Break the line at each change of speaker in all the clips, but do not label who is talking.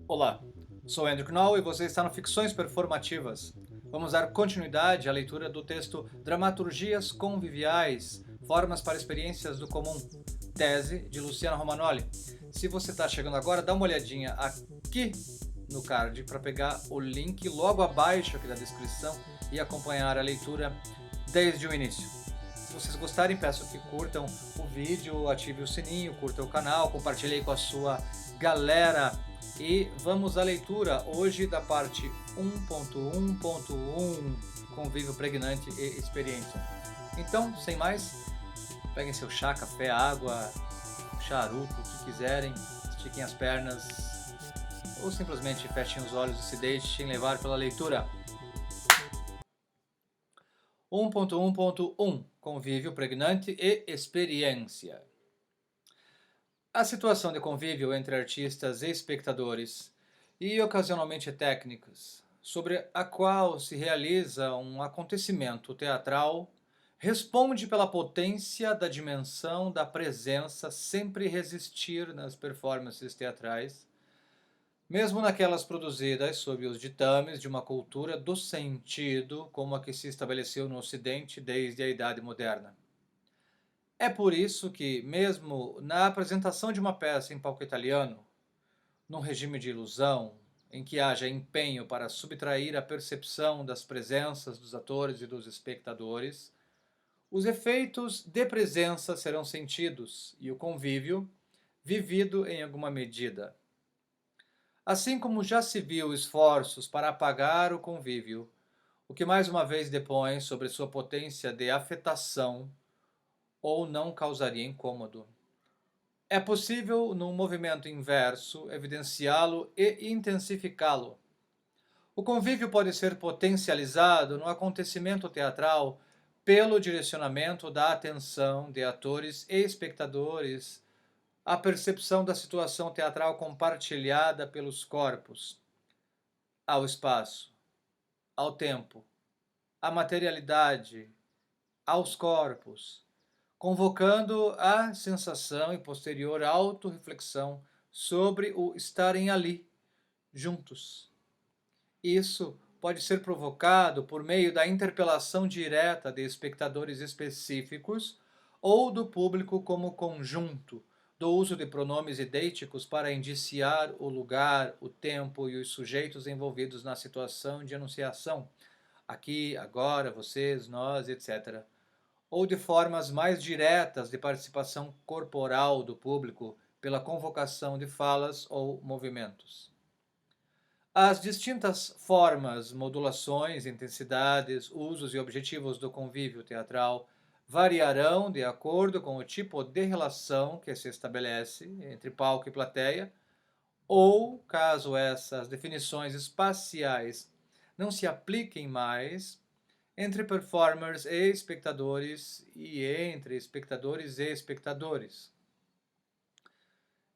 Olá, sou Andrew Knoll e você está no Ficções Performativas. Vamos dar continuidade à leitura do texto Dramaturgias Conviviais, Formas para Experiências do Comum, tese de Luciano Romanoli. Se você está chegando agora, dá uma olhadinha aqui no card para pegar o link logo abaixo aqui da descrição e acompanhar a leitura desde o início. Se vocês gostarem, peço que curtam o vídeo, ative o sininho, curtam o canal, compartilhem com a sua galera. E vamos à leitura hoje da parte 1.1.1, Convívio Pregnante e Experiência. Então, sem mais, peguem seu chá, café, água, charuto, o que quiserem, estiquem as pernas ou simplesmente fechem os olhos e se deixem levar pela leitura. 1.1.1 Convívio Pregnante e Experiência. A situação de convívio entre artistas e espectadores, e ocasionalmente técnicos, sobre a qual se realiza um acontecimento teatral, responde pela potência da dimensão da presença sempre resistir nas performances teatrais, mesmo naquelas produzidas sob os ditames de uma cultura do sentido como a que se estabeleceu no Ocidente desde a Idade Moderna. É por isso que, mesmo na apresentação de uma peça em palco italiano, num regime de ilusão, em que haja empenho para subtrair a percepção das presenças dos atores e dos espectadores, os efeitos de presença serão sentidos e o convívio vivido em alguma medida. Assim como já se viu esforços para apagar o convívio, o que mais uma vez depõe sobre sua potência de afetação ou não causaria incômodo. É possível, num movimento inverso, evidenciá-lo e intensificá-lo. O convívio pode ser potencializado no acontecimento teatral pelo direcionamento da atenção de atores e espectadores à percepção da situação teatral compartilhada pelos corpos, ao espaço, ao tempo, à materialidade, aos corpos, convocando a sensação e posterior autorreflexão sobre o estarem ali, juntos. Isso pode ser provocado por meio da interpelação direta de espectadores específicos ou do público como conjunto, do uso de pronomes idênticos para indiciar o lugar, o tempo e os sujeitos envolvidos na situação de enunciação, aqui, agora, vocês, nós, etc., ou de formas mais diretas de participação corporal do público pela convocação de falas ou movimentos. As distintas formas, modulações, intensidades, usos e objetivos do convívio teatral variarão de acordo com o tipo de relação que se estabelece entre palco e plateia, ou, caso essas definições espaciais não se apliquem mais, entre performers e espectadores e entre espectadores e espectadores.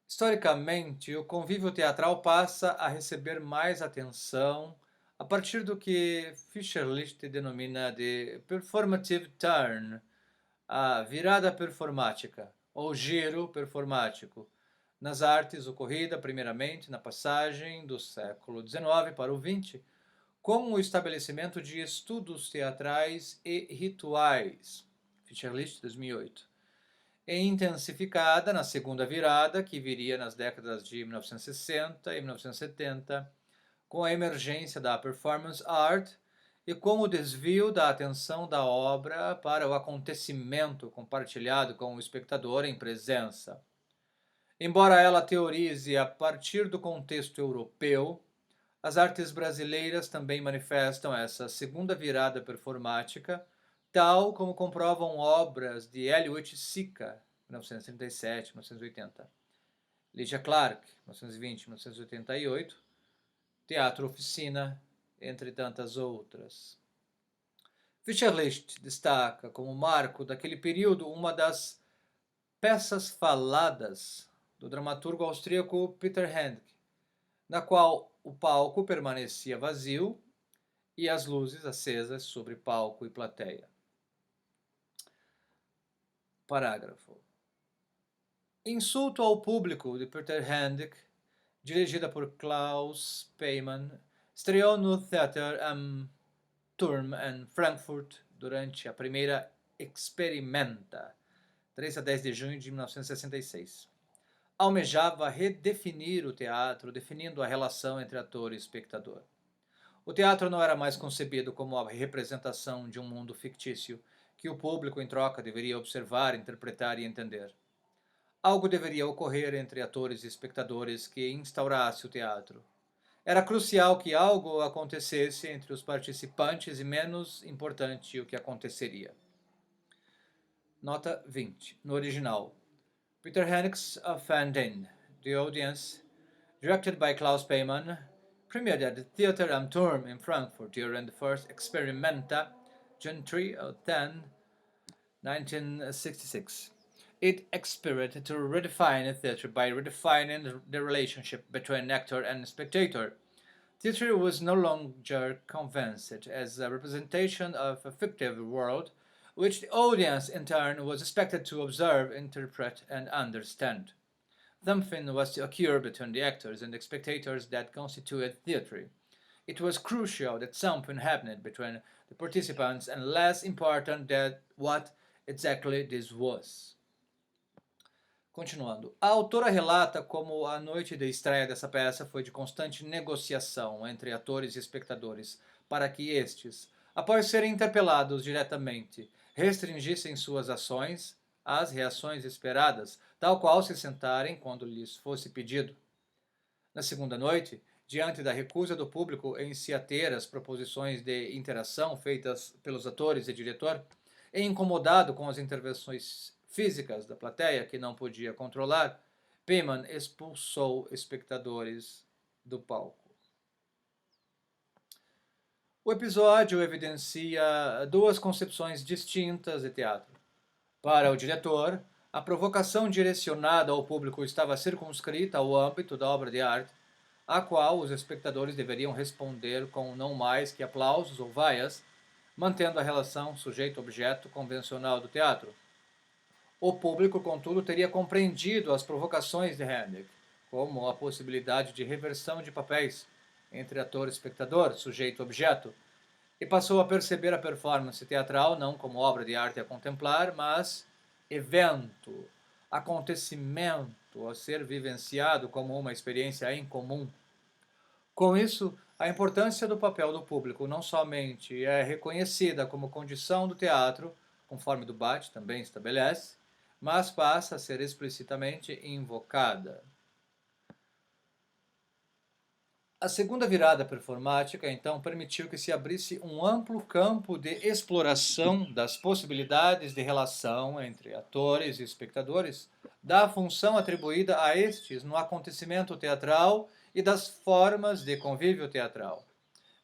Historicamente, o convívio teatral passa a receber mais atenção a partir do que Fischer-Licht denomina de performative turn, a virada performática, ou giro performático, nas artes ocorrida primeiramente na passagem do século XIX para o XX, com o estabelecimento de estudos teatrais e rituais, Fischer-Licht, 2008, e intensificada na segunda virada, que viria nas décadas de 1960 e 1970, com a emergência da performance art e com o desvio da atenção da obra para o acontecimento compartilhado com o espectador em presença. Embora ela teorize a partir do contexto europeu, as artes brasileiras também manifestam essa segunda virada performática, tal como comprovam obras de Eliot Sica, 1937-1980, Lydia Clark, 1920-1988, Teatro Oficina, entre tantas outras. Fischer-Licht destaca como marco daquele período uma das peças faladas do dramaturgo austríaco Peter Handke, na qual o palco permanecia vazio e as luzes acesas sobre palco e plateia. Parágrafo. Insulto ao público de Peter Handke dirigida por Klaus Peymann, estreou no Theater am Turm em Frankfurt durante a primeira Experimenta, 3 a 10 de junho de 1966. Almejava redefinir o teatro, definindo a relação entre ator e espectador. O teatro não era mais concebido como a representação de um mundo fictício que o público, em troca, deveria observar, interpretar e entender. Algo deveria ocorrer entre atores e espectadores que instaurasse o teatro. Era crucial que algo acontecesse entre os participantes e, menos importante, o que aconteceria. Nota 20. No original. Peter Henrichs of Van Den, The Audience, directed by Klaus Peymann, premiered at the Theater am Turm in Frankfurt during the first Experimenta, June 3 or 10, 1966. It aspired to redefine theatre by redefining the relationship between actor and spectator. Theatre was no longer conceived as a representation of a fictive world, which the audience in turn was expected to observe, interpret, and understand. Something was to occur between the actors and the spectators that constituted theatre. It was crucial that something happened between the participants, and less important that what exactly this was. Continuando. A autora relata como a noite de estreia dessa peça foi de constante negociação entre atores e espectadores para que estes, após serem interpelados diretamente, restringissem suas ações às reações esperadas, tal qual se sentarem quando lhes fosse pedido. Na segunda noite, diante da recusa do público em se ater às proposições de interação feitas pelos atores e diretor, e incomodado com as intervenções físicas da plateia que não podia controlar, Peymann expulsou espectadores do palco. O episódio evidencia duas concepções distintas de teatro. Para o diretor, a provocação direcionada ao público estava circunscrita ao âmbito da obra de arte, a qual os espectadores deveriam responder com não mais que aplausos ou vaias, mantendo a relação sujeito-objeto convencional do teatro. O público, contudo, teria compreendido as provocações de Handke, como a possibilidade de reversão de papéis entre ator e espectador, sujeito-objeto, e passou a perceber a performance teatral não como obra de arte a contemplar, mas evento, acontecimento a ser vivenciado como uma experiência em comum. Com isso, a importância do papel do público não somente é reconhecida como condição do teatro, conforme Dubach também estabelece, mas passa a ser explicitamente invocada. A segunda virada performática, então, permitiu que se abrisse um amplo campo de exploração das possibilidades de relação entre atores e espectadores, da função atribuída a estes no acontecimento teatral e das formas de convívio teatral.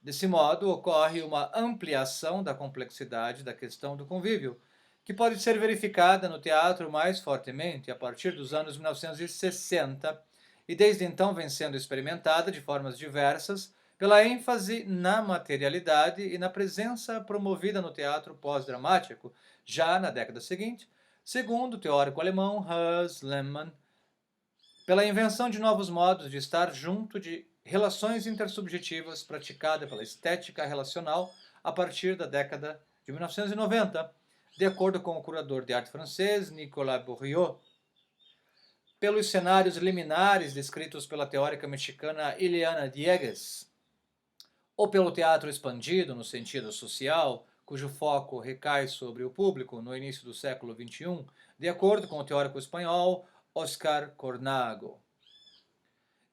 Desse modo, ocorre uma ampliação da complexidade da questão do convívio, que pode ser verificada no teatro mais fortemente a partir dos anos 1960, e desde então vem sendo experimentada de formas diversas pela ênfase na materialidade e na presença promovida no teatro pós-dramático, já na década seguinte, segundo o teórico alemão Hans Lehmann, pela invenção de novos modos de estar junto de relações intersubjetivas praticada pela estética relacional a partir da década de 1990, de acordo com o curador de arte francês Nicolas Bourriot, pelos cenários liminares descritos pela teórica mexicana Ileana Diegues, ou pelo teatro expandido no sentido social, cujo foco recai sobre o público no início do século XXI, de acordo com o teórico espanhol Oscar Cornago.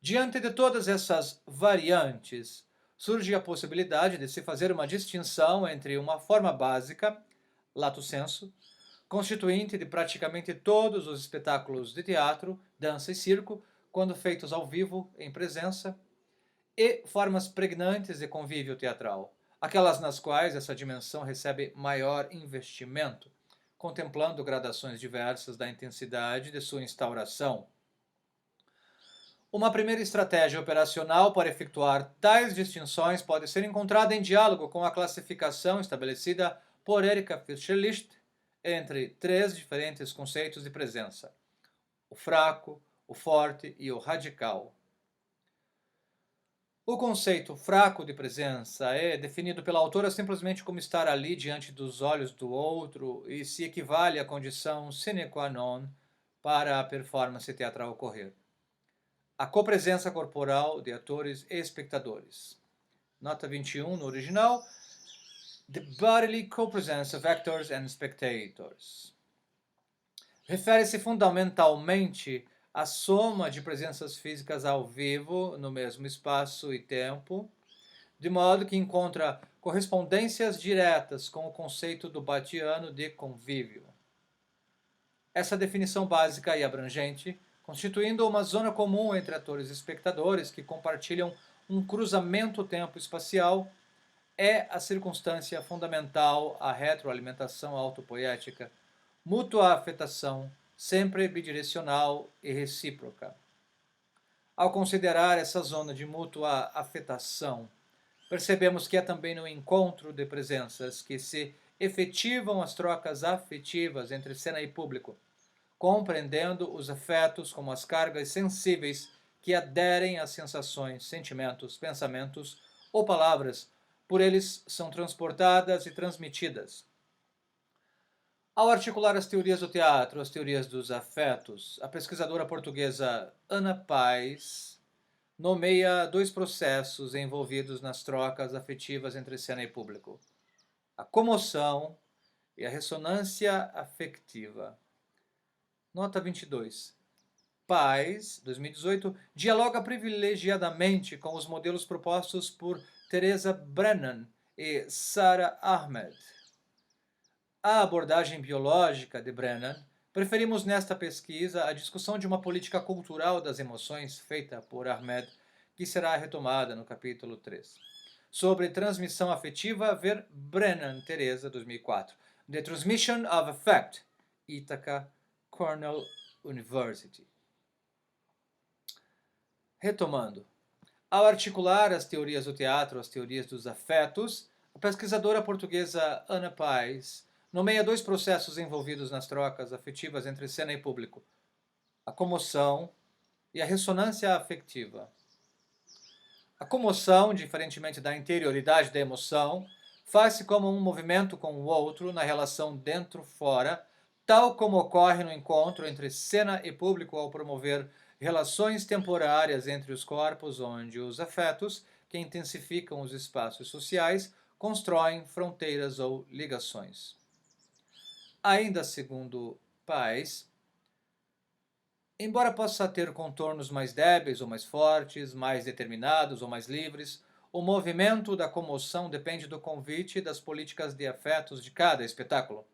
Diante de todas essas variantes, surge a possibilidade de se fazer uma distinção entre uma forma básica, lato sensu, constituinte de praticamente todos os espetáculos de teatro, dança e circo, quando feitos ao vivo, em presença, e formas pregnantes de convívio teatral, aquelas nas quais essa dimensão recebe maior investimento, contemplando gradações diversas da intensidade de sua instauração. Uma primeira estratégia operacional para efetuar tais distinções pode ser encontrada em diálogo com a classificação estabelecida por Erika Fischer-Licht entre três diferentes conceitos de presença: o fraco, o forte e o radical. O conceito fraco de presença é definido pela autora simplesmente como estar ali diante dos olhos do outro e se equivale à condição sine qua non para a performance teatral ocorrer. A copresença corporal de atores e espectadores. Nota 21 no original. The bodily copresence of actors and spectators. Refere-se fundamentalmente à soma de presenças físicas ao vivo no mesmo espaço e tempo, de modo que encontra correspondências diretas com o conceito do Badiano de convívio. Essa definição básica e abrangente, constituindo uma zona comum entre atores e espectadores que compartilham um cruzamento tempo-espacial, é a circunstância fundamental à retroalimentação autopoética, mútua afetação, sempre bidirecional e recíproca. Ao considerar essa zona de mútua afetação, percebemos que é também no encontro de presenças que se efetivam as trocas afetivas entre cena e público, compreendendo os afetos como as cargas sensíveis que aderem às sensações, sentimentos, pensamentos ou palavras por eles são transportadas e transmitidas. Ao articular as teorias do teatro, as teorias dos afetos, a pesquisadora portuguesa Ana Paes nomeia dois processos envolvidos nas trocas afetivas entre cena e público: a comoção e a ressonância afetiva. Nota 22. Paes, 2018, dialoga privilegiadamente com os modelos propostos por Teresa Brennan e Sara Ahmed. A abordagem biológica de Brennan, preferimos nesta pesquisa a discussão de uma política cultural das emoções feita por Ahmed, que será retomada no capítulo 3. Sobre transmissão afetiva, ver Brennan, Teresa, 2004. The Transmission of Affect, Ithaca, Cornell University. Retomando. Ao articular as teorias do teatro, as teorias dos afetos, a pesquisadora portuguesa Ana Paes nomeia dois processos envolvidos nas trocas afetivas entre cena e público: a comoção e a ressonância afetiva. A comoção, diferentemente da interioridade da emoção, faz-se como um movimento com o outro na relação dentro-fora, tal como ocorre no encontro entre cena e público ao promover relações temporárias entre os corpos, onde os afetos, que intensificam os espaços sociais, constroem fronteiras ou ligações. Ainda segundo Paes, embora possa ter contornos mais débeis ou mais fortes, mais determinados ou mais livres, o movimento da comoção depende do convite e das políticas de afetos de cada espetáculo.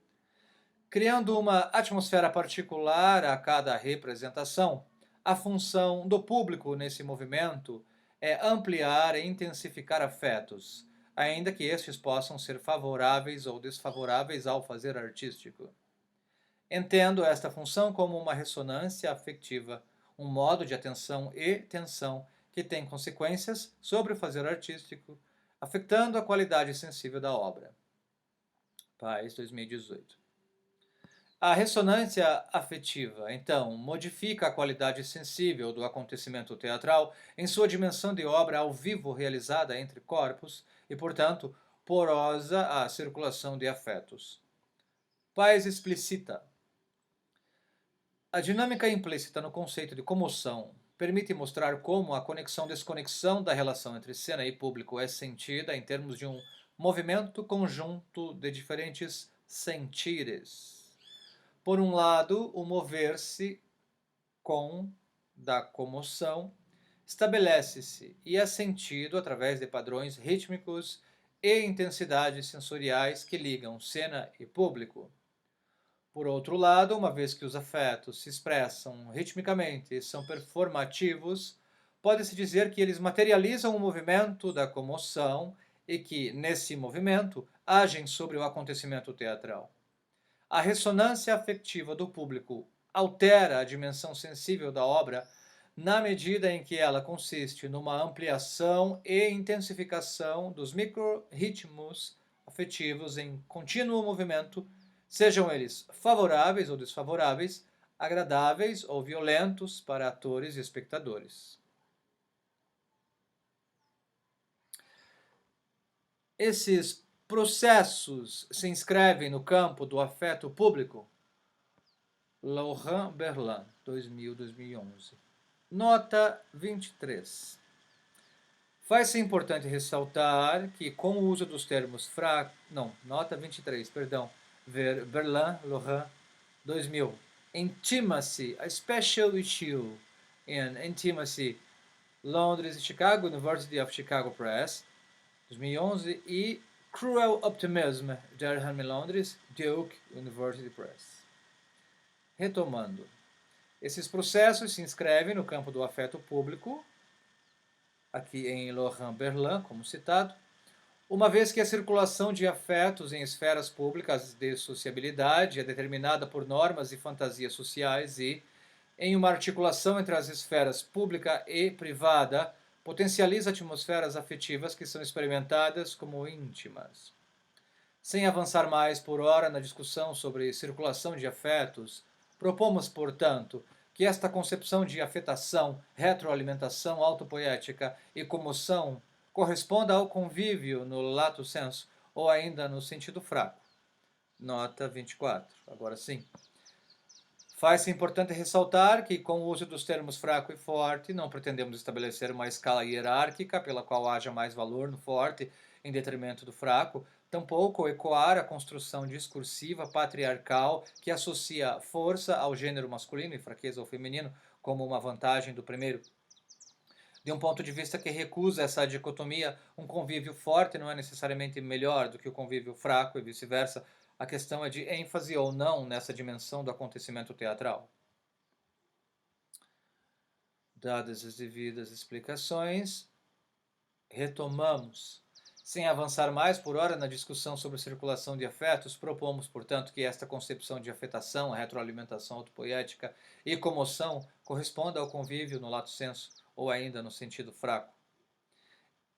Criando uma atmosfera particular a cada representação, a função do público nesse movimento é ampliar e intensificar afetos, ainda que estes possam ser favoráveis ou desfavoráveis ao fazer artístico. Entendo esta função como uma ressonância afetiva, um modo de atenção e tensão que tem consequências sobre o fazer artístico, afetando a qualidade sensível da obra. Paes, 2018. A ressonância afetiva, então, modifica a qualidade sensível do acontecimento teatral em sua dimensão de obra ao vivo realizada entre corpos e, portanto, porosa à circulação de afetos. Paes explicita: a dinâmica implícita no conceito de comoção permite mostrar como a conexão-desconexão da relação entre cena e público é sentida em termos de um movimento conjunto de diferentes sentires. Por um lado, o mover-se da comoção estabelece-se e é sentido através de padrões rítmicos e intensidades sensoriais que ligam cena e público. Por outro lado, uma vez que os afetos se expressam ritmicamente e são performativos, pode-se dizer que eles materializam o movimento da comoção e que, nesse movimento, agem sobre o acontecimento teatral. A ressonância afetiva do público altera a dimensão sensível da obra na medida em que ela consiste numa ampliação e intensificação dos micro-ritmos afetivos em contínuo movimento, sejam eles favoráveis ou desfavoráveis, agradáveis ou violentos para atores e espectadores. Esses processos se inscrevem no campo do afeto público? Laurent Berlin, 2000-2011. Nota 23. Faz-se importante ressaltar que, com o uso dos termos nota 23, perdão, ver Berlin, Laurent, 2000. Intimacy, a special issue in Intimacy, Londres e Chicago, University of Chicago Press, 2011, e Cruel Optimism, Durham e Londres, Duke University Press. Retomando, esses processos se inscrevem no campo do afeto público, aqui em Laurent Berlin, como citado, uma vez que a circulação de afetos em esferas públicas de sociabilidade é determinada por normas e fantasias sociais e, em uma articulação entre as esferas pública e privada, potencializa atmosferas afetivas que são experimentadas como íntimas. Sem avançar mais por hora na discussão sobre circulação de afetos, propomos, portanto, que esta concepção de afetação, retroalimentação autopoética e comoção corresponda ao convívio no lato sensu, ou ainda no sentido fraco. Nota 24. Agora sim. Faz-se importante ressaltar que, com o uso dos termos fraco e forte, não pretendemos estabelecer uma escala hierárquica pela qual haja mais valor no forte em detrimento do fraco, tampouco ecoar a construção discursiva patriarcal que associa força ao gênero masculino e fraqueza ao feminino como uma vantagem do primeiro. De um ponto de vista que recusa essa dicotomia, um convívio forte não é necessariamente melhor do que o convívio fraco e vice-versa. A questão é de ênfase ou não nessa dimensão do acontecimento teatral. Dadas as devidas explicações, retomamos. Sem avançar mais por hora na discussão sobre circulação de afetos, propomos, portanto, que esta concepção de afetação, retroalimentação autopoética e comoção corresponda ao convívio no lato sensu, ou ainda no sentido fraco.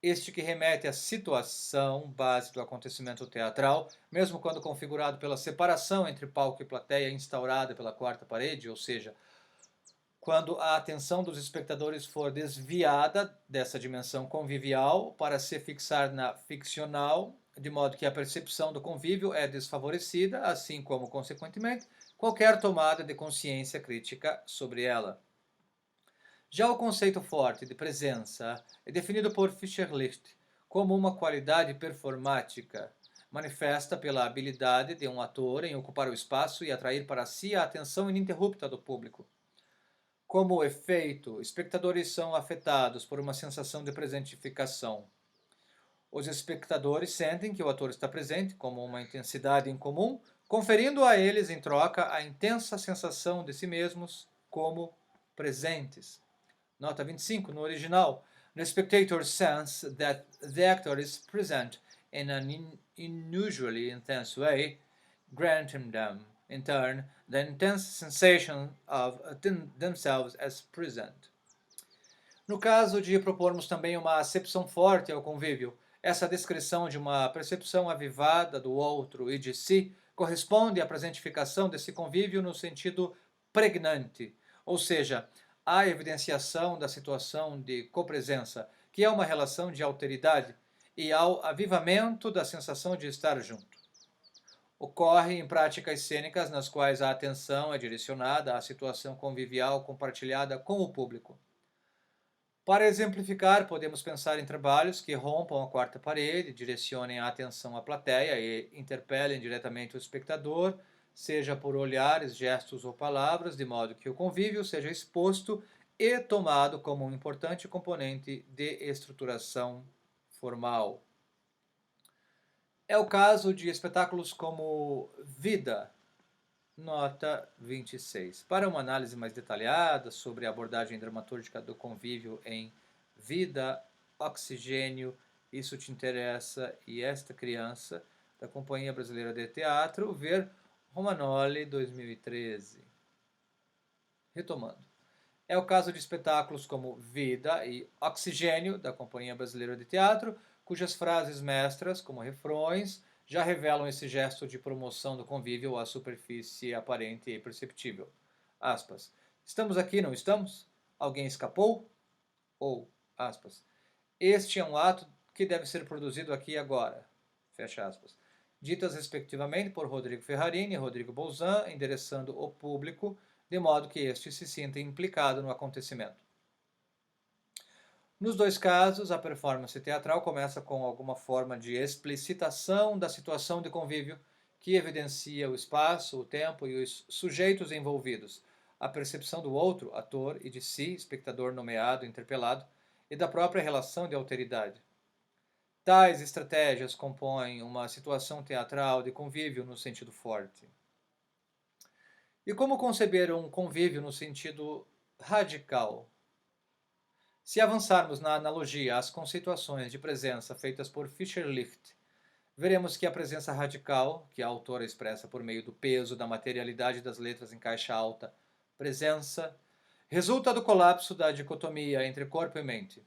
Este que remete à situação base do acontecimento teatral, mesmo quando configurado pela separação entre palco e plateia instaurada pela quarta parede, ou seja, quando a atenção dos espectadores for desviada dessa dimensão convivial para se fixar na ficcional, de modo que a percepção do convívio é desfavorecida, assim como, consequentemente, qualquer tomada de consciência crítica sobre ela. Já o conceito forte de presença é definido por Fischer-Licht como uma qualidade performática, manifesta pela habilidade de um ator em ocupar o espaço e atrair para si a atenção ininterrupta do público. Como efeito, espectadores são afetados por uma sensação de presentificação. Os espectadores sentem que o ator está presente como uma intensidade em comum, conferindo a eles em troca a intensa sensação de si mesmos como presentes. Nota 25, no original. The spectator sense that the actor is present in an unusually intense way, granting them, in turn, the intense sensation of themselves as present. No caso de propormos também uma acepção forte ao convívio, essa descrição de uma percepção avivada do outro e de si corresponde à presentificação desse convívio no sentido pregnante, ou seja, a evidenciação da situação de copresença, que é uma relação de alteridade, e ao avivamento da sensação de estar junto. Ocorre em práticas cênicas nas quais a atenção é direcionada à situação convivial compartilhada com o público. Para exemplificar, podemos pensar em trabalhos que rompam a quarta parede, direcionem a atenção à plateia e interpelem diretamente o espectador, seja por olhares, gestos ou palavras, de modo que o convívio seja exposto e tomado como um importante componente de estruturação formal. É o caso de espetáculos como Vida, nota 26. Para uma análise mais detalhada sobre a abordagem dramatúrgica do convívio em Vida, Oxigênio, Isso Te Interessa e Esta Criança, da Companhia Brasileira de Teatro, ver Romanoli, 2013. Retomando. É o caso de espetáculos como Vida e Oxigênio, da Companhia Brasileira de Teatro, cujas frases mestras, como refrões, já revelam esse gesto de promoção do convívio à superfície aparente e perceptível. Aspas. Estamos aqui, não estamos? Alguém escapou? Ou, aspas, este é um ato que deve ser produzido aqui e agora. fecha aspas, ditas respectivamente por Rodrigo Ferrarini e Rodrigo Bolzan, endereçando o público, de modo que este se sinta implicado no acontecimento. Nos dois casos, a performance teatral começa com alguma forma de explicitação da situação de convívio que evidencia o espaço, o tempo e os sujeitos envolvidos, a percepção do outro, ator, e de si, espectador nomeado, interpelado, e da própria relação de alteridade. Tais estratégias compõem uma situação teatral de convívio no sentido forte. E como conceber um convívio no sentido radical? Se avançarmos na analogia às conceituações de presença feitas por Fischer-Licht, veremos que a presença radical, que a autora expressa por meio do peso da materialidade das letras em caixa alta, presença, resulta do colapso da dicotomia entre corpo e mente.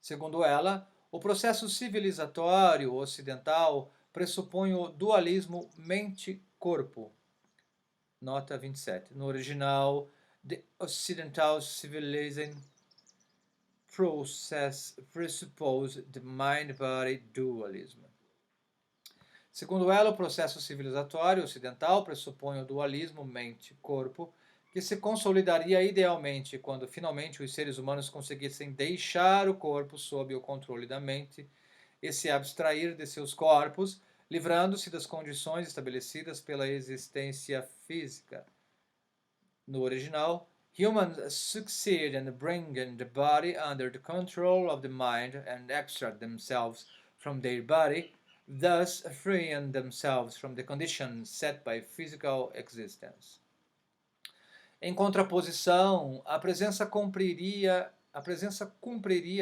Segundo ela, o processo civilizatório ocidental pressupõe o dualismo mente-corpo. Nota 27. No original, The Occidental Civilization Process presuppose the mind-body dualism. Segundo ela, o processo civilizatório ocidental pressupõe o dualismo mente-corpo, que se consolidaria idealmente quando finalmente os seres humanos conseguissem deixar o corpo sob o controle da mente e se abstrair de seus corpos, livrando-se das condições estabelecidas pela existência física. No original, humans succeed in bringing the body under the control of the mind and abstract themselves from their body, thus freeing themselves from the conditions set by physical existence. Em contraposição, a presença cumpriria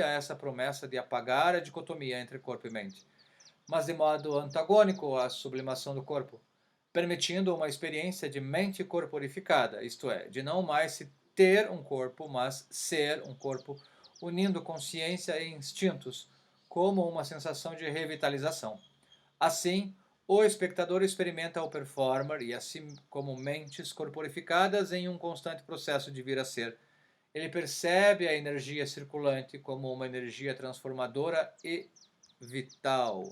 essa promessa de apagar a dicotomia entre corpo e mente, mas de modo antagônico à sublimação do corpo, permitindo uma experiência de mente corporificada, isto é, de não mais se ter um corpo, mas ser um corpo, unindo consciência e instintos, como uma sensação de revitalização. Assim, o espectador experimenta o performer e assim como mentes corporificadas em um constante processo de vir a ser. Ele percebe a energia circulante como uma energia transformadora e vital.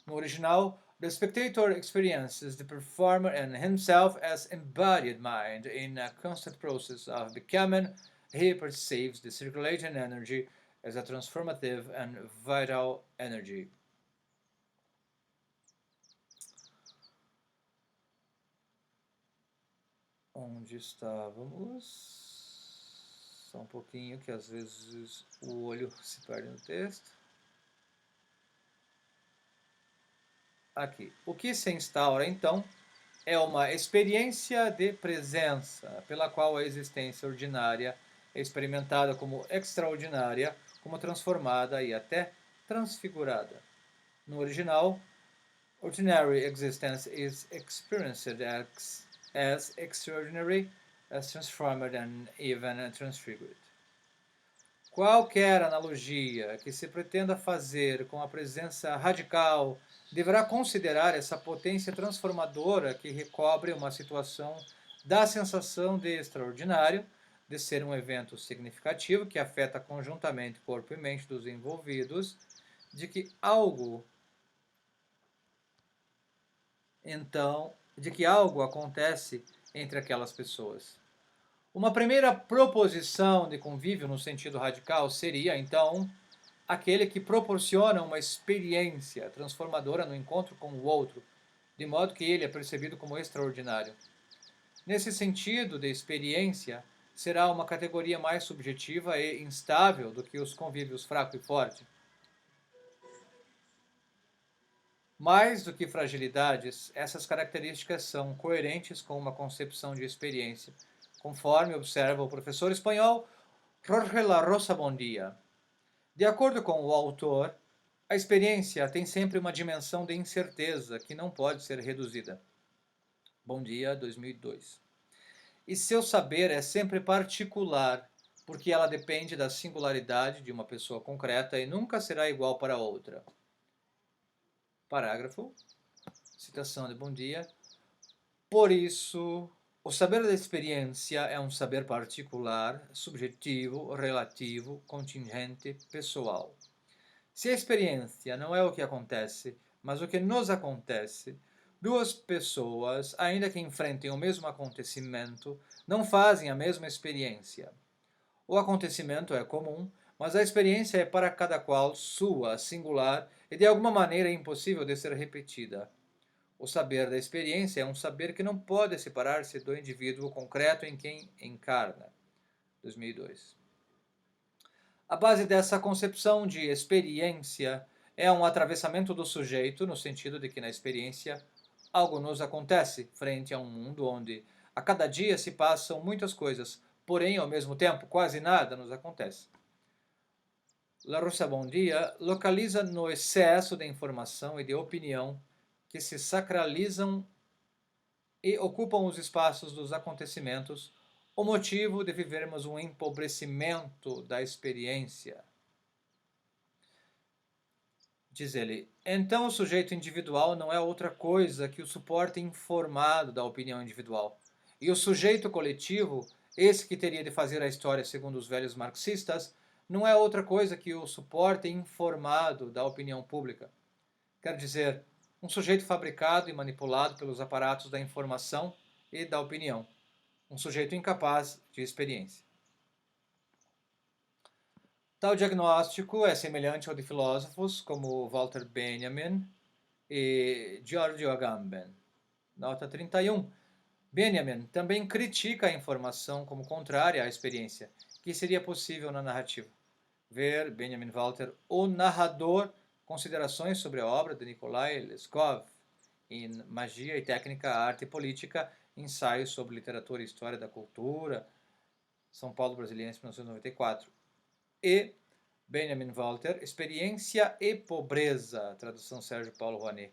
No original, the spectator experiences the performer and himself as embodied mind in a constant process of becoming. He perceives the circulating energy as a transformative and vital energy. Onde estávamos? Só um pouquinho, que às vezes o olho se perde no texto. Aqui. O que se instaura, então, é uma experiência de presença, pela qual a existência ordinária é experimentada como extraordinária, como transformada e até transfigurada. No original, ordinary existence is experienced as extraordinary, as transformed and even transfigured. Qualquer analogia que se pretenda fazer com a presença radical deverá considerar essa potência transformadora que recobre uma situação da sensação de extraordinário, de ser um evento significativo que afeta conjuntamente corpo e mente dos envolvidos, de que algo acontece entre aquelas pessoas. Uma primeira proposição de convívio no sentido radical seria, então, aquele que proporciona uma experiência transformadora no encontro com o outro, de modo que ele é percebido como extraordinário. Nesse sentido de experiência, será uma categoria mais subjetiva e instável do que os convívios fraco e forte. Mais do que fragilidades, essas características são coerentes com uma concepção de experiência, conforme observa o professor espanhol Jorge La Rosa Bondia. De acordo com o autor, a experiência tem sempre uma dimensão de incerteza que não pode ser reduzida. Bondia, 2002. E seu saber é sempre particular, porque ela depende da singularidade de uma pessoa concreta e nunca será igual para outra. Parágrafo, citação de Bondia. Por isso, o saber da experiência é um saber particular, subjetivo, relativo, contingente, pessoal. Se a experiência não é o que acontece, mas o que nos acontece. Duas pessoas, ainda que enfrentem o mesmo acontecimento, não fazem a mesma experiência. O acontecimento é comum, mas a experiência é para cada qual sua, singular e de alguma maneira impossível de ser repetida. O saber da experiência é um saber que não pode separar-se do indivíduo concreto em quem encarna. 2002. A base dessa concepção de experiência é um atravessamento do sujeito, no sentido de que na experiência algo nos acontece frente a um mundo onde a cada dia se passam muitas coisas, porém, ao mesmo tempo, quase nada nos acontece. La Dia localiza no excesso de informação e de opinião que se sacralizam e ocupam os espaços dos acontecimentos o motivo de vivermos um empobrecimento da experiência. Diz ele, então o sujeito individual não é outra coisa que o suporte informado da opinião individual. E o sujeito coletivo, esse que teria de fazer a história segundo os velhos marxistas, não é outra coisa que o suporte informado da opinião pública. Quer dizer, um sujeito fabricado e manipulado pelos aparatos da informação e da opinião. Um sujeito incapaz de experiência. Tal diagnóstico é semelhante ao de filósofos como Walter Benjamin e Giorgio Agamben. Nota 31. Benjamin também critica a informação como contrária à experiência, que seria possível na narrativa. Ver Benjamin Walter, O Narrador, Considerações sobre a obra de Nikolai Leskov, em Magia e Técnica, Arte e Política, Ensaios sobre Literatura e História da Cultura, São Paulo Brasiliense, 1994. E Benjamin Walter, Experiência e Pobreza, tradução Sérgio Paulo Rouanet,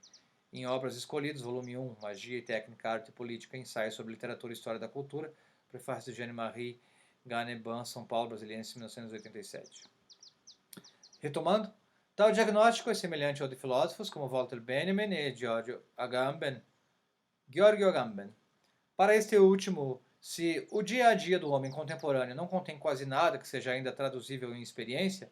em Obras Escolhidas, volume 1, Magia e Técnica, Arte e Política, Ensaios sobre Literatura e História da Cultura, prefácio de Jeanne-Marie Ganeban, São Paulo Brasiliense, 1987. Retomando, tal diagnóstico é semelhante ao de filósofos como Walter Benjamin e Giorgio Agamben. Para este último, se o dia a dia do homem contemporâneo não contém quase nada que seja ainda traduzível em experiência,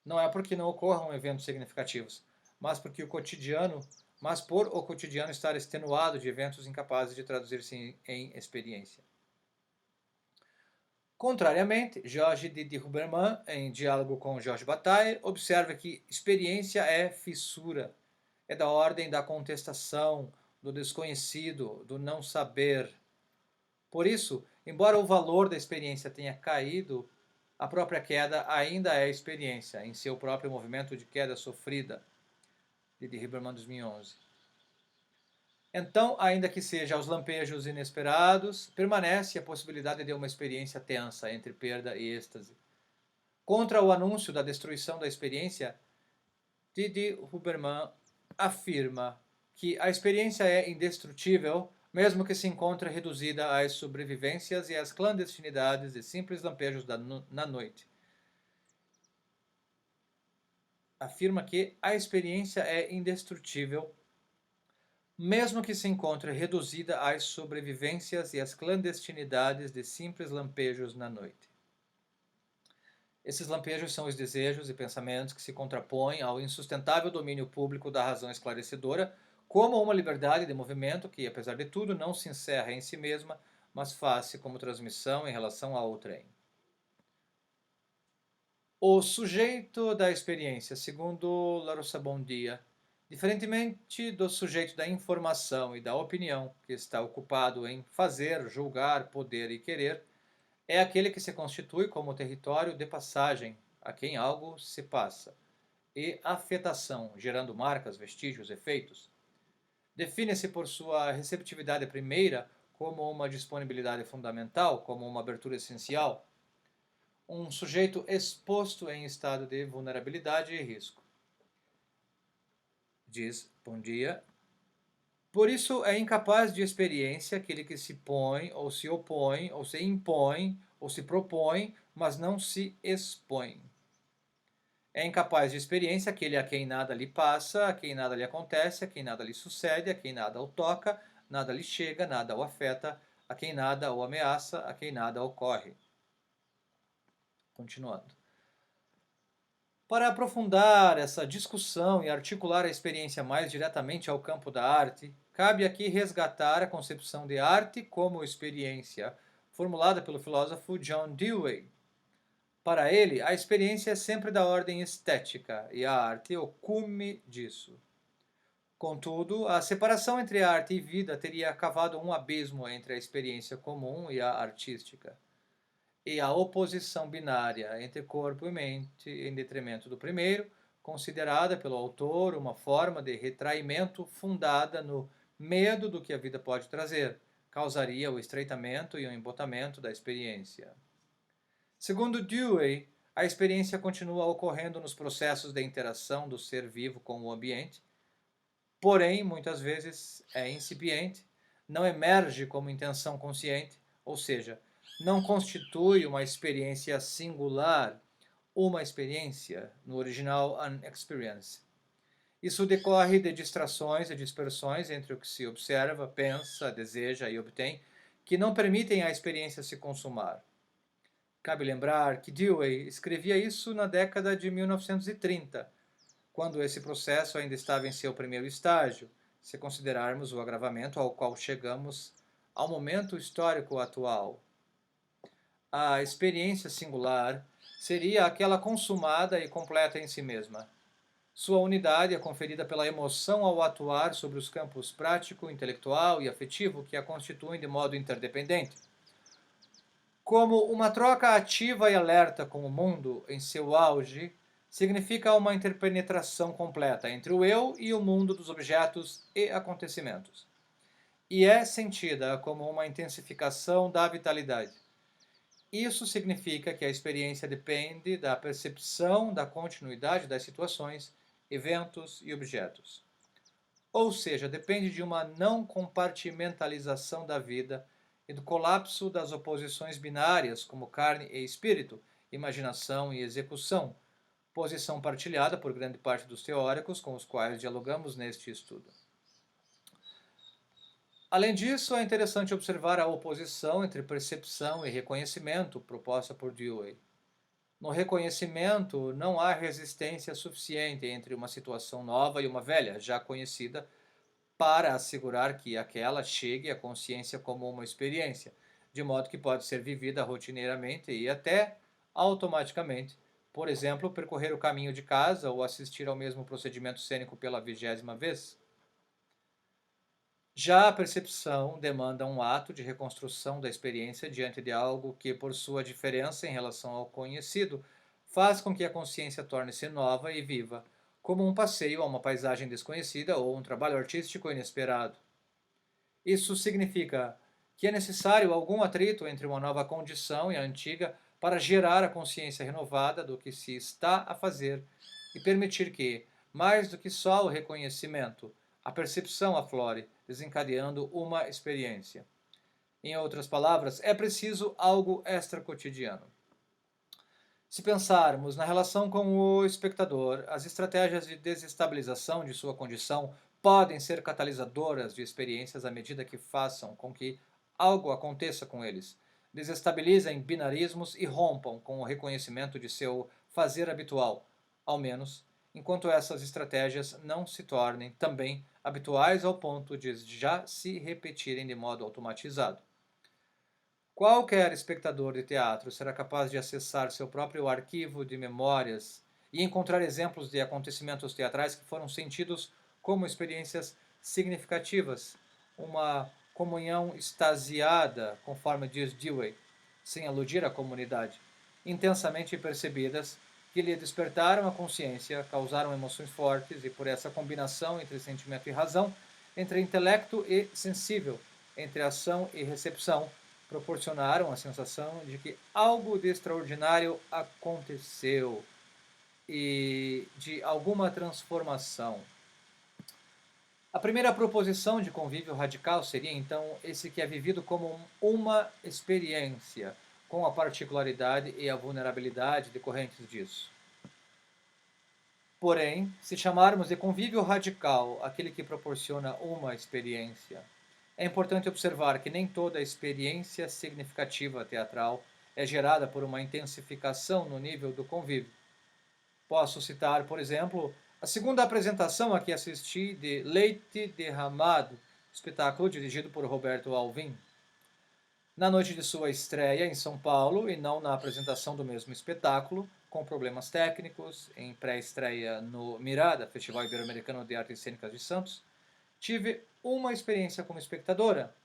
não é porque não ocorram eventos significativos, mas por o cotidiano estar extenuado de eventos incapazes de traduzir-se em experiência. Contrariamente, Georges de Huberman, em diálogo com Georges Bataille, observa que experiência é fissura, é da ordem da contestação, do desconhecido, do não saber. Por isso, embora o valor da experiência tenha caído, a própria queda ainda é experiência, em seu próprio movimento de queda sofrida, de Huberman 2011. Então, ainda que seja aos lampejos inesperados, permanece a possibilidade de uma experiência tensa entre perda e êxtase. Contra o anúncio da destruição da experiência, Didi Huberman afirma que a experiência é indestrutível, mesmo que se encontre reduzida às sobrevivências e às clandestinidades de simples lampejos na noite. Afirma que a experiência é indestrutível, mesmo que se encontre reduzida às sobrevivências e às clandestinidades de simples lampejos na noite. Esses lampejos são os desejos e pensamentos que se contrapõem ao insustentável domínio público da razão esclarecedora, como uma liberdade de movimento que, apesar de tudo, não se encerra em si mesma, mas faz-se como transmissão em relação ao outrem. O sujeito da experiência, segundo Dia, diferentemente do sujeito da informação e da opinião, que está ocupado em fazer, julgar, poder e querer, é aquele que se constitui como território de passagem a quem algo se passa, e afetação, gerando marcas, vestígios, efeitos. Define-se por sua receptividade primeira como uma disponibilidade fundamental, como uma abertura essencial, um sujeito exposto em estado de vulnerabilidade e risco. Diz Dia. Por isso é incapaz de experiência aquele que se põe, ou se opõe, ou se impõe, ou se propõe, mas não se expõe. É incapaz de experiência aquele a quem nada lhe passa, a quem nada lhe acontece, a quem nada lhe sucede, a quem nada o toca, nada lhe chega, nada o afeta, a quem nada o ameaça, a quem nada ocorre. Continuando. Para aprofundar essa discussão e articular a experiência mais diretamente ao campo da arte, cabe aqui resgatar a concepção de arte como experiência, formulada pelo filósofo John Dewey. Para ele, a experiência é sempre da ordem estética e a arte é o cume disso. Contudo, a separação entre arte e vida teria cavado um abismo entre a experiência comum e a artística, e a oposição binária entre corpo e mente, em detrimento do primeiro, considerada pelo autor uma forma de retraimento fundada no medo do que a vida pode trazer, causaria o estreitamento e o embotamento da experiência. Segundo Dewey, a experiência continua ocorrendo nos processos de interação do ser vivo com o ambiente, porém, muitas vezes é incipiente, não emerge como intenção consciente, ou seja, não constitui uma experiência singular, uma experiência, no original an experience. Isso decorre de distrações e dispersões entre o que se observa, pensa, deseja e obtém, que não permitem à experiência se consumar. Cabe lembrar que Dewey escrevia isso na década de 1930, quando esse processo ainda estava em seu primeiro estágio, se considerarmos o agravamento ao qual chegamos ao momento histórico atual. A experiência singular seria aquela consumada e completa em si mesma. Sua unidade é conferida pela emoção ao atuar sobre os campos prático, intelectual e afetivo que a constituem de modo interdependente. Como uma troca ativa e alerta com o mundo em seu auge, significa uma interpenetração completa entre o eu e o mundo dos objetos e acontecimentos. E é sentida como uma intensificação da vitalidade. Isso significa que a experiência depende da percepção da continuidade das situações, eventos e objetos. Ou seja, depende de uma não compartimentalização da vida e do colapso das oposições binárias como carne e espírito, imaginação e execução, posição partilhada por grande parte dos teóricos com os quais dialogamos neste estudo. Além disso, é interessante observar a oposição entre percepção e reconhecimento proposta por Dewey. No reconhecimento, não há resistência suficiente entre uma situação nova e uma velha, já conhecida, para assegurar que aquela chegue à consciência como uma experiência, de modo que pode ser vivida rotineiramente e até automaticamente. Por exemplo, percorrer o caminho de casa ou assistir ao mesmo procedimento cênico pela 20ª vez. Já a percepção demanda um ato de reconstrução da experiência diante de algo que, por sua diferença em relação ao conhecido, faz com que a consciência torne-se nova e viva, como um passeio a uma paisagem desconhecida ou um trabalho artístico inesperado. Isso significa que é necessário algum atrito entre uma nova condição e a antiga para gerar a consciência renovada do que se está a fazer e permitir que, mais do que só o reconhecimento, a percepção aflore, desencadeando uma experiência. Em outras palavras, é preciso algo extra-cotidiano. Se pensarmos na relação com o espectador, as estratégias de desestabilização de sua condição podem ser catalisadoras de experiências à medida que façam com que algo aconteça com eles, desestabilizem binarismos e rompam com o reconhecimento de seu fazer habitual, ao menos enquanto essas estratégias não se tornem também habituais ao ponto de já se repetirem de modo automatizado. Qualquer espectador de teatro será capaz de acessar seu próprio arquivo de memórias e encontrar exemplos de acontecimentos teatrais que foram sentidos como experiências significativas, uma comunhão extasiada, conforme diz Dewey, sem aludir à comunidade, intensamente percebidas, que lhe despertaram a consciência, causaram emoções fortes e por essa combinação entre sentimento e razão, entre intelecto e sensível, entre ação e recepção, proporcionaram a sensação de que algo de extraordinário aconteceu e de alguma transformação. A primeira proposição de convívio radical seria, então, esse que é vivido como uma experiência, com a particularidade e a vulnerabilidade decorrentes disso. Porém, se chamarmos de convívio radical aquele que proporciona uma experiência, é importante observar que nem toda experiência significativa teatral é gerada por uma intensificação no nível do convívio. Posso citar, por exemplo, a segunda apresentação a que assisti de Leite Derramado, espetáculo dirigido por Roberto Alvim. Na noite de sua estreia em São Paulo, e não na apresentação do mesmo espetáculo, com problemas técnicos, em pré-estreia no Mirada, Festival Ibero-Americano de Artes Cênicas de Santos, tive uma experiência como espectadora,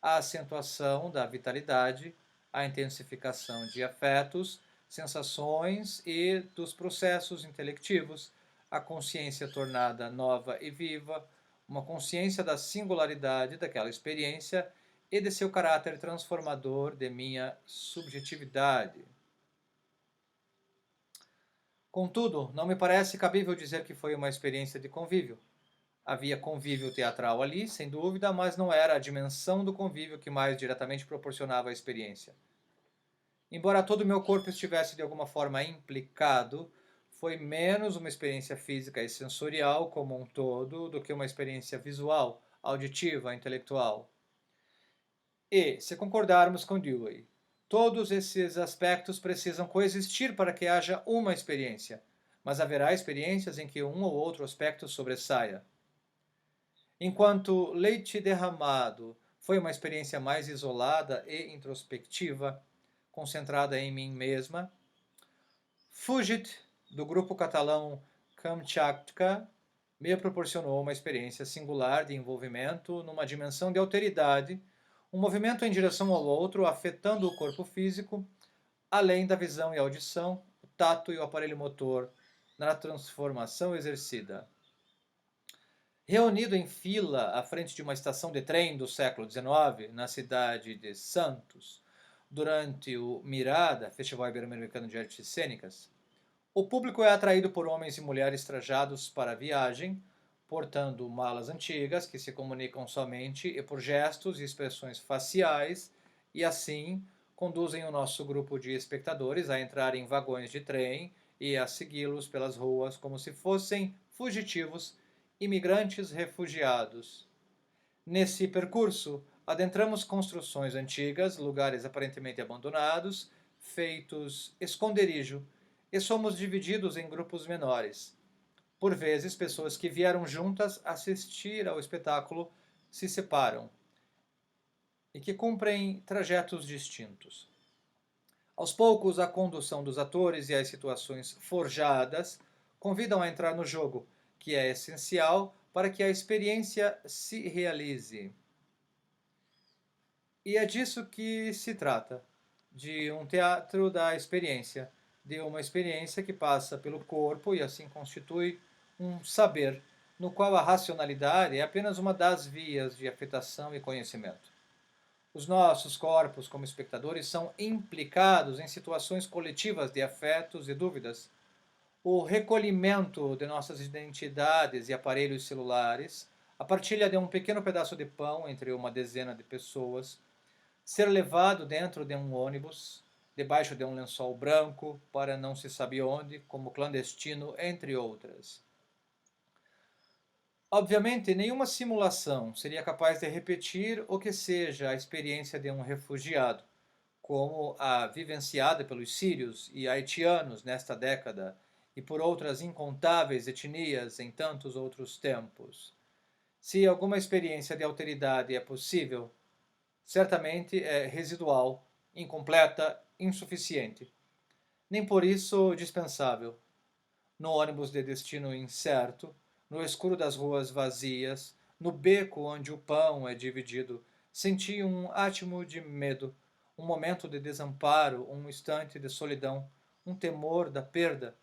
a acentuação da vitalidade, a intensificação de afetos, sensações e dos processos intelectivos, a consciência tornada nova e viva, uma consciência da singularidade daquela experiência e de seu caráter transformador de minha subjetividade. Contudo, não me parece cabível dizer que foi uma experiência de convívio. Havia convívio teatral ali, sem dúvida, mas não era a dimensão do convívio que mais diretamente proporcionava a experiência. Embora todo o meu corpo estivesse de alguma forma implicado, foi menos uma experiência física e sensorial como um todo do que uma experiência visual, auditiva, intelectual. E, se concordarmos com Dewey, todos esses aspectos precisam coexistir para que haja uma experiência, mas haverá experiências em que um ou outro aspecto sobressaia. Enquanto Leite Derramado foi uma experiência mais isolada e introspectiva, concentrada em mim mesma, Fugit, do grupo catalão Kamchatka, me proporcionou uma experiência singular de envolvimento numa dimensão de alteridade, um movimento em direção ao outro afetando o corpo físico, além da visão e audição, o tato e o aparelho motor, na transformação exercida. Reunido em fila à frente de uma estação de trem do século XIX, na cidade de Santos, durante o Mirada, Festival Ibero-Americano de Artes Cênicas, o público é atraído por homens e mulheres trajados para a viagem, portando malas antigas que se comunicam somente e por gestos e expressões faciais, e assim conduzem o nosso grupo de espectadores a entrar em vagões de trem e a segui-los pelas ruas como se fossem fugitivos, imigrantes refugiados. Nesse percurso, adentramos construções antigas, lugares aparentemente abandonados, feitos esconderijo, e somos divididos em grupos menores. Por vezes, pessoas que vieram juntas assistir ao espetáculo se separam e que cumprem trajetos distintos. Aos poucos, a condução dos atores e as situações forjadas convidam a entrar no jogo, que é essencial para que a experiência se realize. E é disso que se trata, de um teatro da experiência, de uma experiência que passa pelo corpo e assim constitui um saber, no qual a racionalidade é apenas uma das vias de afetação e conhecimento. Os nossos corpos, como espectadores, são implicados em situações coletivas de afetos e dúvidas. O recolhimento de nossas identidades e aparelhos celulares, a partilha de um pequeno pedaço de pão entre uma dezena de pessoas, ser levado dentro de um ônibus, debaixo de um lençol branco, para não se sabe onde, como clandestino, entre outras. Obviamente, nenhuma simulação seria capaz de repetir o que seja a experiência de um refugiado, como a vivenciada pelos sírios e haitianos nesta década e por outras incontáveis etnias em tantos outros tempos. Se alguma experiência de alteridade é possível, certamente é residual, incompleta, insuficiente. Nem por isso dispensável. No ônibus de destino incerto, no escuro das ruas vazias, no beco onde o pão é dividido, senti um átimo de medo, um momento de desamparo, um instante de solidão, um temor da perda.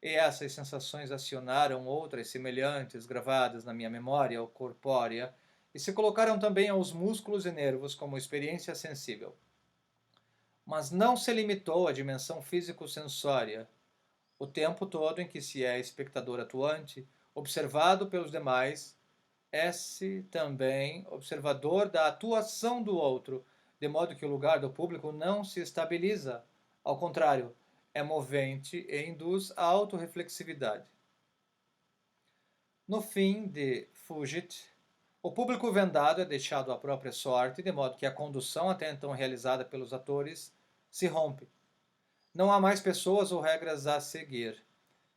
E essas sensações acionaram outras semelhantes gravadas na minha memória corpórea e se colocaram também aos músculos e nervos como experiência sensível. Mas não se limitou à dimensão físico-sensória. O tempo todo em que se é espectador atuante, observado pelos demais, é-se também observador da atuação do outro, de modo que o lugar do público não se estabiliza. Ao contrário, é movente e induz a autorreflexividade. No fim de Fugit, o público vendado é deixado à própria sorte, de modo que a condução até então realizada pelos atores se rompe. Não há mais pessoas ou regras a seguir.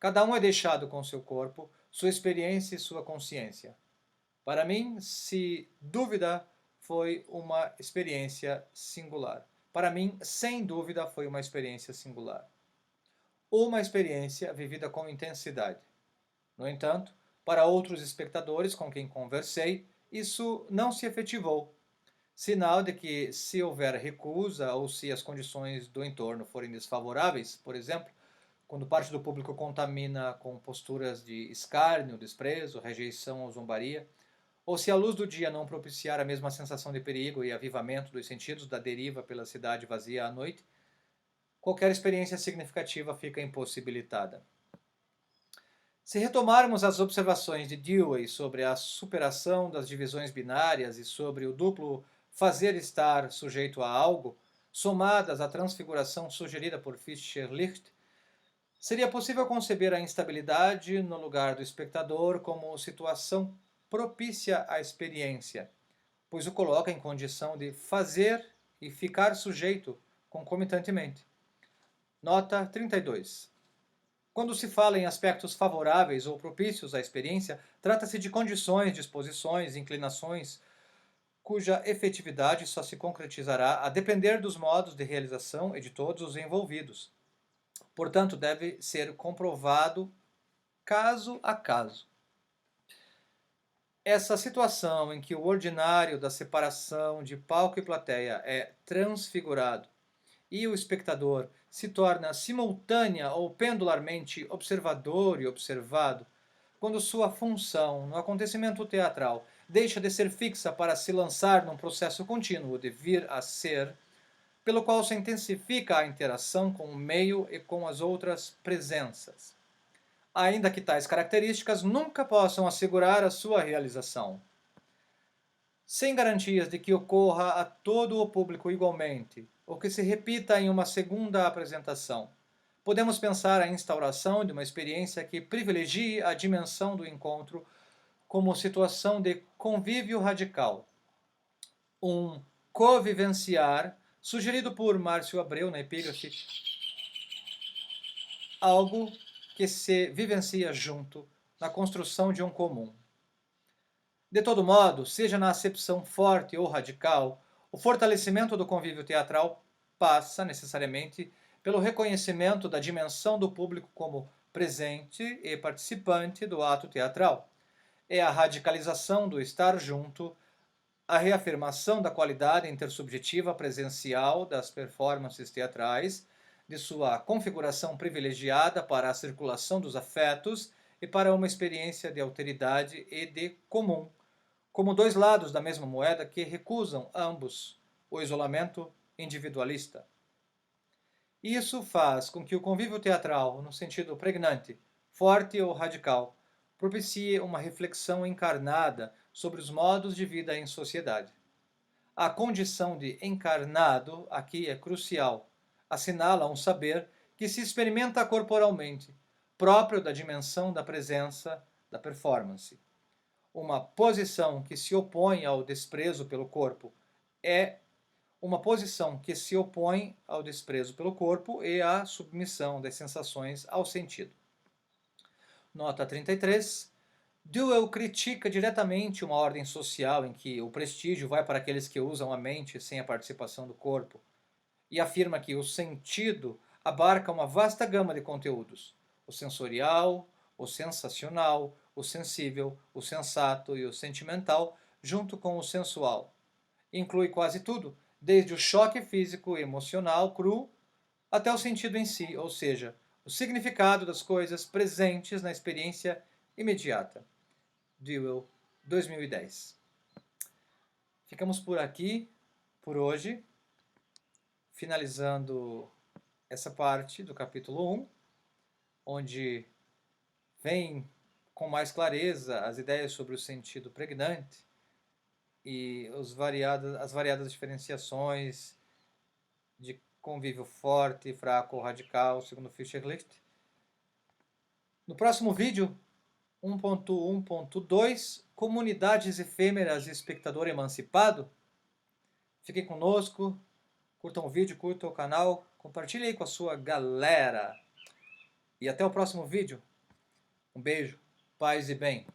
Cada um é deixado com seu corpo, sua experiência e sua consciência. Para mim, se dúvida, foi uma experiência singular. Para mim, sem dúvida, foi uma experiência singular. Uma experiência vivida com intensidade. No entanto, para outros espectadores com quem conversei, isso não se efetivou. Sinal de que, se houver recusa ou se as condições do entorno forem desfavoráveis, por exemplo, quando parte do público contamina com posturas de escárnio, desprezo, rejeição ou zombaria, ou se a luz do dia não propiciar a mesma sensação de perigo e avivamento dos sentidos da deriva pela cidade vazia à noite, qualquer experiência significativa fica impossibilitada. Se retomarmos as observações de Dewey sobre a superação das divisões binárias e sobre o duplo fazer estar sujeito a algo, somadas à transfiguração sugerida por Fischer-Licht, seria possível conceber a instabilidade no lugar do espectador como situação propícia à experiência, pois o coloca em condição de fazer e ficar sujeito concomitantemente. Nota 32. Quando se fala em aspectos favoráveis ou propícios à experiência, trata-se de condições, disposições, inclinações, cuja efetividade só se concretizará a depender dos modos de realização e de todos os envolvidos. Portanto, deve ser comprovado caso a caso. Essa situação em que o ordinário da separação de palco e plateia é transfigurado e o espectador se torna simultânea ou pendularmente observador e observado, quando sua função no acontecimento teatral deixa de ser fixa para se lançar num processo contínuo de vir a ser, pelo qual se intensifica a interação com o meio e com as outras presenças, ainda que tais características nunca possam assegurar a sua realização. Sem garantias de que ocorra a todo o público igualmente, ou que se repita em uma segunda apresentação, podemos pensar a instauração de uma experiência que privilegie a dimensão do encontro como situação de convívio radical. Um covivenciar, sugerido por Márcio Abreu na epígrafe, algo que se vivencia junto na construção de um comum. De todo modo, seja na acepção forte ou radical, o fortalecimento do convívio teatral passa necessariamente pelo reconhecimento da dimensão do público como presente e participante do ato teatral. É a radicalização do estar junto, a reafirmação da qualidade intersubjetiva presencial das performances teatrais, de sua configuração privilegiada para a circulação dos afetos e para uma experiência de alteridade e de comum, como dois lados da mesma moeda que recusam ambos o isolamento individualista. Isso faz com que o convívio teatral, no sentido pregnante, forte ou radical, propicie uma reflexão encarnada sobre os modos de vida em sociedade. A condição de encarnado aqui é crucial, assinala um saber que se experimenta corporalmente, próprio da dimensão da presença, da performance. Uma posição que se opõe ao desprezo pelo corpo é uma posição que se opõe ao desprezo pelo corpo e à submissão das sensações ao sentido. Nota 33. Dewey critica diretamente uma ordem social em que o prestígio vai para aqueles que usam a mente sem a participação do corpo, e afirma que o sentido abarca uma vasta gama de conteúdos: o sensorial, o sensacional, o sensível, o sensato e o sentimental, junto com o sensual. Inclui quase tudo, desde o choque físico e emocional cru até o sentido em si, ou seja, o significado das coisas presentes na experiência imediata. Dewey, 2010. Ficamos por aqui, por hoje, finalizando essa parte do capítulo 1, onde vem com mais clareza as ideias sobre o sentido pregnante e as variadas diferenciações de convívio forte, fraco ou radical, segundo Fischer-Licht. No próximo vídeo, 1.1.2, Comunidades efêmeras e espectador emancipado. Fiquem conosco, curtam o vídeo, curtam o canal, compartilhem aí com a sua galera. E até o próximo vídeo. Um beijo, paz e bem.